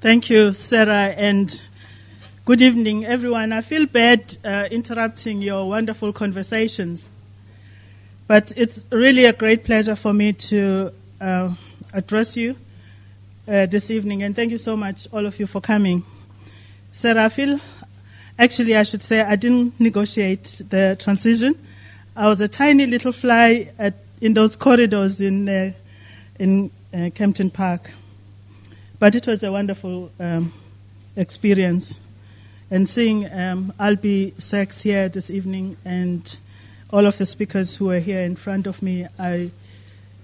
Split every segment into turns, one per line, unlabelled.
Thank you, Sarah, and good evening, everyone. I feel bad interrupting your wonderful conversations, but it's really a great pleasure for me to address you this evening, and thank you so much, all of you, for coming. Sarah, I should say I didn't negotiate the transition. I was a tiny little fly in those corridors in Kempton Park. But it was a wonderful experience. And seeing Albie Sachs here this evening and all of the speakers who are here in front of me, I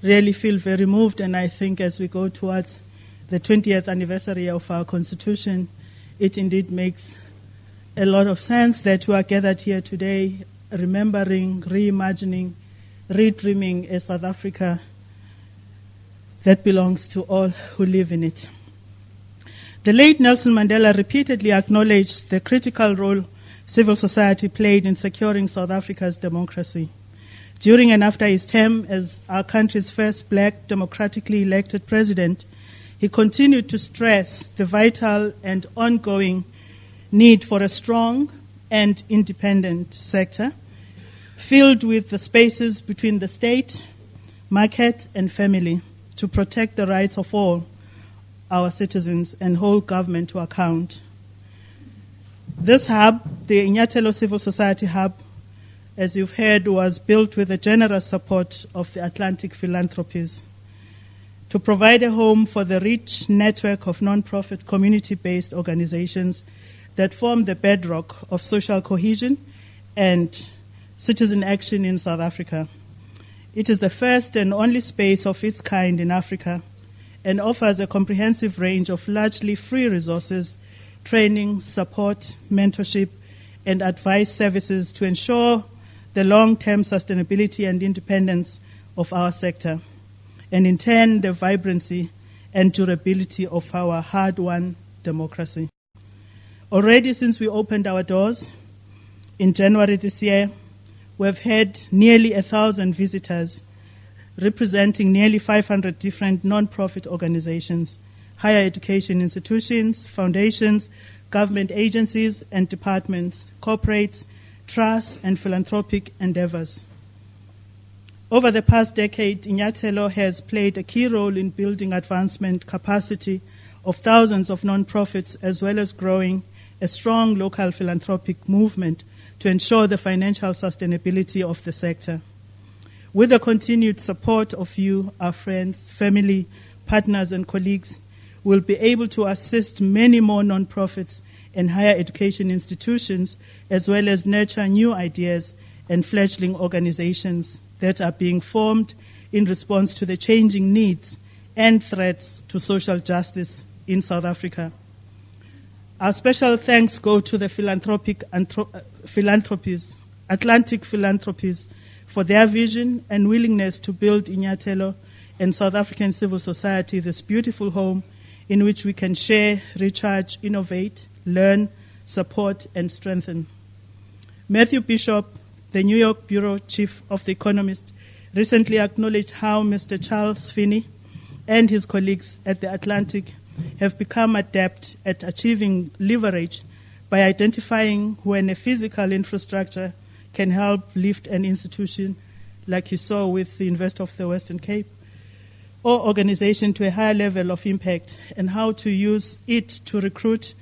really feel very moved. And I think as we go towards the 20th anniversary of our Constitution, it indeed makes a lot of sense that we are gathered here today, remembering, reimagining, redreaming a South Africa that belongs to all who live in it. The late Nelson Mandela repeatedly acknowledged the critical role civil society played in securing South Africa's democracy. During and after his term as our country's first black democratically elected president, he continued to stress the vital and ongoing need for a strong and independent sector, filled with the spaces between the state, market, and family to protect the rights of all our citizens and hold government to account. This hub, the Inyathelo Civil Society Hub, as you've heard, was built with the generous support of the Atlantic Philanthropies to provide a home for the rich network of non-profit community-based organizations that form the bedrock of social cohesion and citizen action in South Africa. It is the first and only space of its kind in Africa and offers a comprehensive range of largely free resources, training, support, mentorship, and advice services to ensure the long-term sustainability and independence of our sector, and in turn, the vibrancy and durability of our hard-won democracy. Already since we opened our doors in January this year, we have had nearly 1,000 visitors representing nearly 500 different non-profit organizations, higher education institutions, foundations, government agencies and departments, corporates, trusts, and philanthropic endeavors. Over the past decade, Inyathelo has played a key role in building advancement capacity of thousands of non-profits, as well as growing a strong local philanthropic movement to ensure the financial sustainability of the sector. With the continued support of you, our friends, family, partners, and colleagues, we'll be able to assist many more non-profits and higher education institutions, as well as nurture new ideas and fledgling organizations that are being formed in response to the changing needs and threats to social justice in South Africa. Our special thanks go to the Atlantic Philanthropies, for their vision and willingness to build Inyathelo and South African civil society this beautiful home in which we can share, recharge, innovate, learn, support, and strengthen. Matthew Bishop, the New York Bureau Chief of The Economist, recently acknowledged how Mr. Charles Finney and his colleagues at the Atlantic have become adept at achieving leverage by identifying when a physical infrastructure can help lift an institution, like you saw with the University of the Western Cape, or organization to a higher level of impact, and how to use it to recruit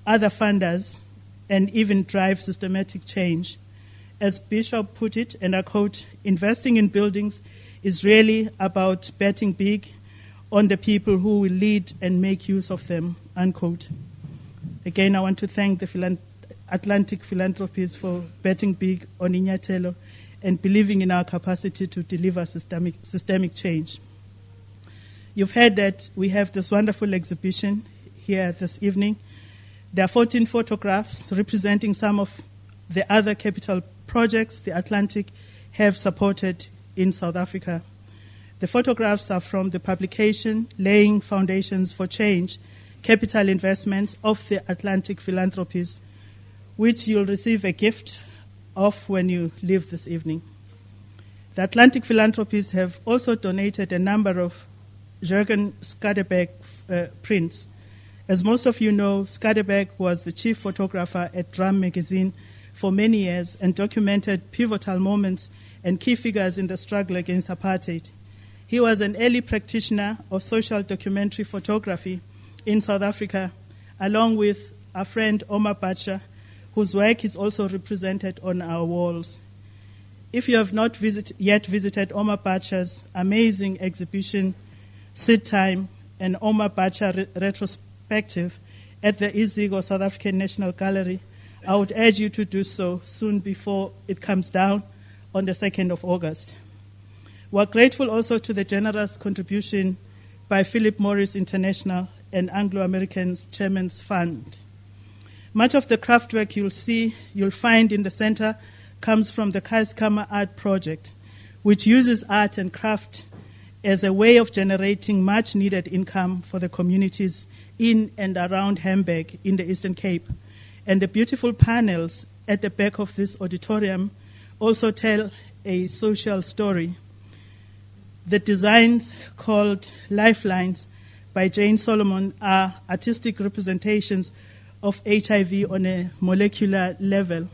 other funders and even drive systematic change. As Bishop put it, and I quote, "Investing in buildings is really about betting big on the people who will lead and make use of them," unquote. Again, I want to thank the Atlantic Philanthropies for betting big on Inyathelo and believing in our capacity to deliver systemic change. You've heard that we have this wonderful exhibition here this evening. There are 14 photographs representing some of the other capital projects the Atlantic have supported in South Africa. The photographs are from the publication Laying Foundations for Change, Capital Investments of the Atlantic Philanthropies, which you'll receive a gift of when you leave this evening. The Atlantic Philanthropies have also donated a number of Jürgen Skadebeck prints, As most of you know, Skadebeck was the chief photographer at Drum magazine for many years and documented pivotal moments and key figures in the struggle against apartheid. He was an early practitioner of social documentary photography in South Africa, along with our friend Omar Bacha, whose work is also represented on our walls. If you have not yet visited Omar Bacha's amazing exhibition, Sit Time, and Omar Bacha retrospective at the Izigo South African National Gallery, I would urge you to do so soon before it comes down on the 2nd of August. We're grateful also to the generous contribution by Philip Morris International and Anglo-American Chairman's Fund. Much of the craftwork you'll find in the center comes from the Kaiskama Art Project, which uses art and craft as a way of generating much-needed income for the communities in and around Hamburg in the Eastern Cape. And the beautiful panels at the back of this auditorium also tell a social story. The designs called Lifelines by Jane Solomon are artistic representations of HIV on a molecular level.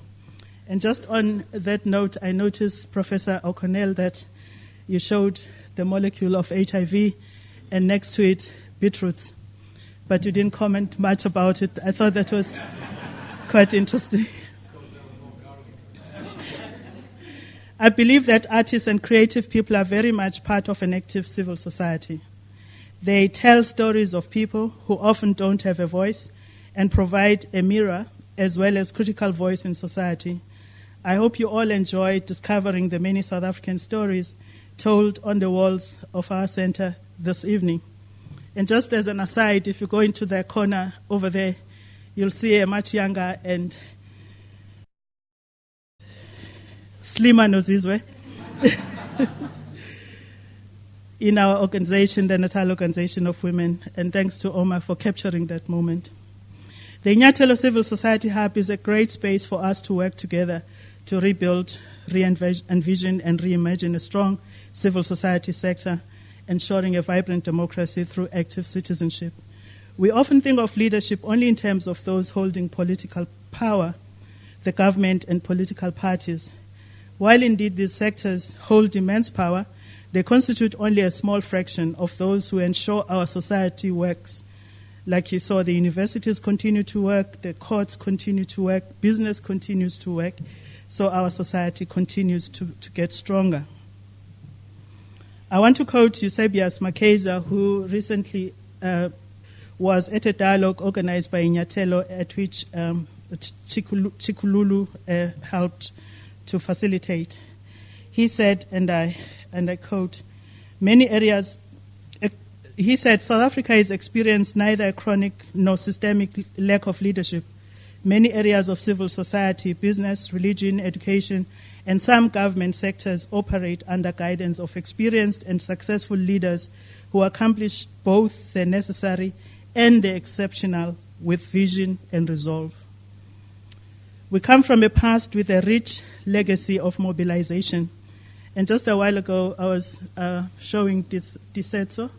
And just on that note, I noticed, Professor O'Connell, that you showed the molecule of HIV and next to it, beetroots. But you didn't comment much about it. I thought that was quite interesting. I believe that artists and creative people are very much part of an active civil society. They tell stories of people who often don't have a voice and provide a mirror as well as critical voice in society. I hope you all enjoyed discovering the many South African stories told on the walls of our center this evening. And just as an aside, if you go into the corner over there, you'll see a much younger and slimmer Nozizwe in our organization, the Natal Organization of Women, and thanks to Omar for capturing that moment. The Inyathelo Civil Society Hub is a great space for us to work together to rebuild, re-envision, and reimagine a strong civil society sector, ensuring a vibrant democracy through active citizenship. We often think of leadership only in terms of those holding political power, the government and political parties. While indeed these sectors hold immense power, they constitute only a small fraction of those who ensure our society works. Like you saw, the universities continue to work, the courts continue to work, business continues to work, so our society continues to get stronger. I want to quote Eusebius Makeza, who recently was at a dialogue organized by Inyathelo, at which Chikululu helped to facilitate. He said, and I quote, he said, South Africa has experienced neither a chronic nor systemic lack of leadership. Many areas of civil society, business, religion, education, and some government sectors operate under guidance of experienced and successful leaders who accomplish both the necessary and the exceptional with vision and resolve. We come from a past with a rich legacy of mobilization. And just a while ago, I was showing Disetso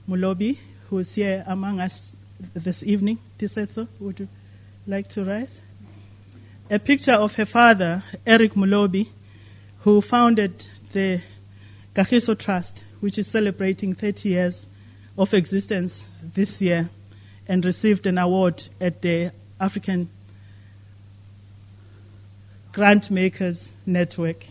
Mulobi, who is here among us this evening. Disetso, would you like to rise? A picture of her father, Eric Mulobi, who founded the Kagiso Trust, which is celebrating 30 years of existence this year, and received an award at the African Grant Makers Network.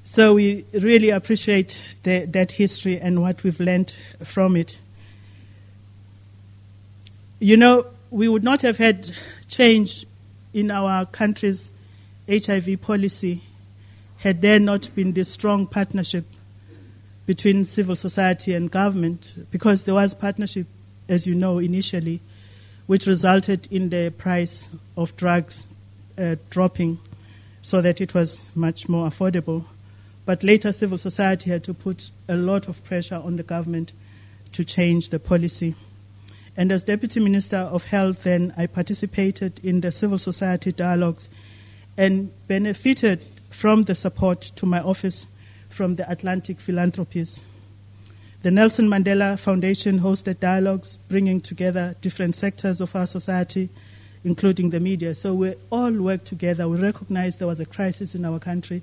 So we really appreciate that history and what we've learned from it. You know, we would not have had change in our country's HIV policy had there not been this strong partnership between civil society and government, because there was partnership, as you know, initially, which resulted in the price of drugs dropping so that it was much more affordable. But later, civil society had to put a lot of pressure on the government to change the policy. And as Deputy Minister of Health then, I participated in the civil society dialogues and benefited from the support to my office from the Atlantic Philanthropies. The Nelson Mandela Foundation hosted dialogues bringing together different sectors of our society, including the media. So we all worked together. We recognized there was a crisis in our country,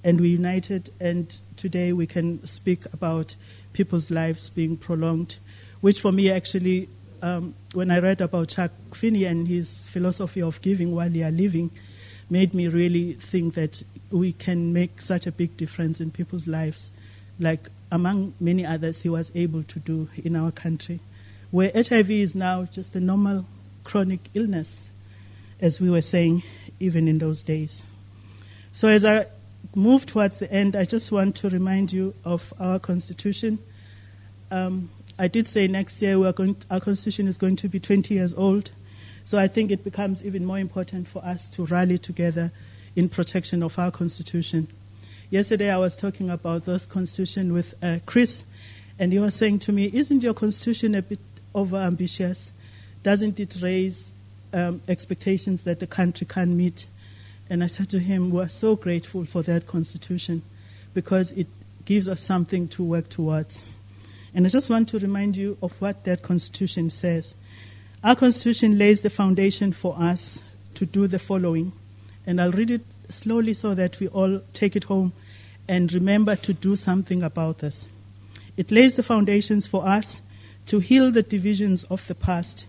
and we united, and today we can speak about people's lives being prolonged, which for me actually, when I read about Chuck Finney and his philosophy of giving while you are living, made me really think that we can make such a big difference in people's lives, like among many others he was able to do in our country, where HIV is now just a normal chronic illness, as we were saying, even in those days. So as I move towards the end, I just want to remind you of our Constitution. I did say next year our Constitution is going to be 20 years old, so I think it becomes even more important for us to rally together in protection of our Constitution. Yesterday I was talking about this Constitution with Chris, and he was saying to me, isn't your Constitution a bit over-ambitious? Doesn't it raise expectations that the country can meet? And I said to him, we're so grateful for that Constitution because it gives us something to work towards. And I just want to remind you of what that Constitution says. Our Constitution lays the foundation for us to do the following. And I'll read it slowly so that we all take it home and remember to do something about this. It lays the foundations for us to heal the divisions of the past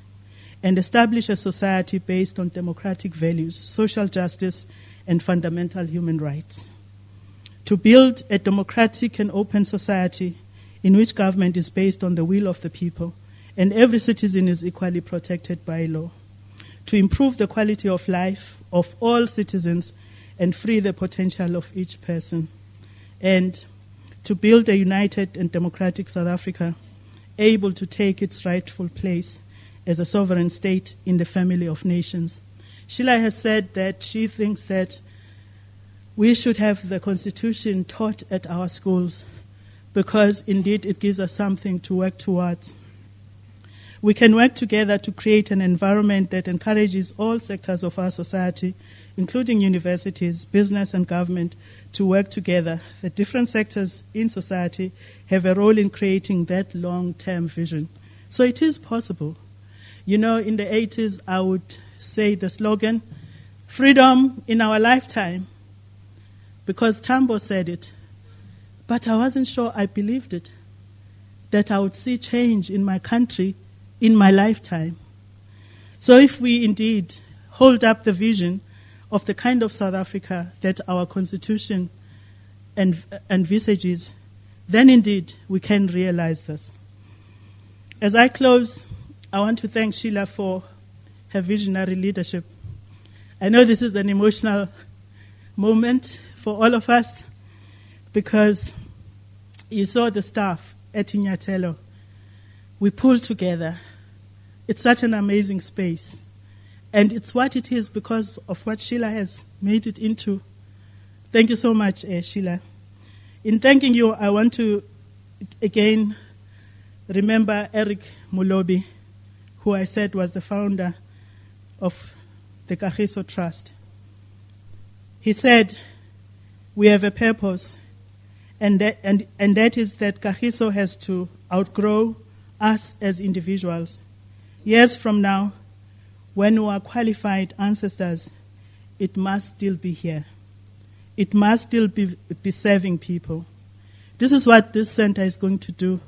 and establish a society based on democratic values, social justice, and fundamental human rights. To build a democratic and open society in which government is based on the will of the people and every citizen is equally protected by law. To improve the quality of life of all citizens and free the potential of each person. And to build a united and democratic South Africa able to take its rightful place as a sovereign state in the family of nations. Sheila has said that she thinks that we should have the Constitution taught at our schools because indeed it gives us something to work towards. We can work together to create an environment that encourages all sectors of our society, including universities, business, and government, to work together. The different sectors in society have a role in creating that long-term vision. So it is possible. You know, in the 80s, I would say the slogan, freedom in our lifetime, because Tambo said it. But I wasn't sure I believed it, that I would see change in my country in my lifetime. So if we indeed hold up the vision of the kind of South Africa that our Constitution envisages, then indeed we can realize this. As I close, I want to thank Sheila for her visionary leadership. I know this is an emotional moment for all of us because you saw the staff at Inyathelo. We pulled together. It's such an amazing space. And it's what it is because of what Sheila has made it into. Thank you so much, Sheila. In thanking you, I want to again remember Eric Mulobi, who I said was the founder of the Kagiso Trust. He said, we have a purpose, and that is that Kagiso has to outgrow us as individuals. Years from now, when we are qualified ancestors, it must still be here. It must still be serving people. This is what this center is going to do.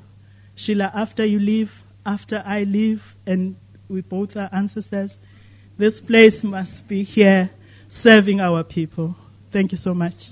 Sheila, after you leave, after I leave, and we both are ancestors, this place must be here serving our people. Thank you so much.